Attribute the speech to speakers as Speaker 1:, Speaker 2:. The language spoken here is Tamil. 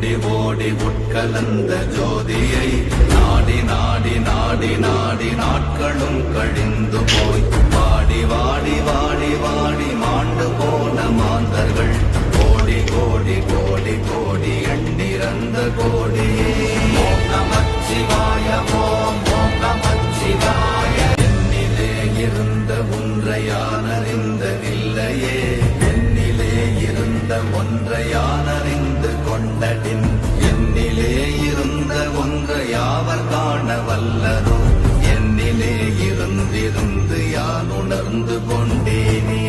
Speaker 1: ஓடி ஓடி உட்கலந்த ஜோதியை நாடி நாடி நாடி நாடி நாட்களும் கழிந்து போய் வாடி வாடி வாடி வாடி மாண்டு போன மாந்தர்கள் கோடி கோடி கோடி கோடி எண்ணிறந்த கோடியே ஓம் நமச்சிவாய ஓம் ஓம் நமச்சிவாய என்னிலே இருந்த ஒன்றையானறிந்ததில்லையே என்னிலே இருந்த ஒன்றையானறிந்து கொண்டடின் என்னிலே இருந்த ஒன்றையாவர் காண வல்லரோ என்னிலே இருந்திருந்து யான் உணர்ந்து கொண்டேனே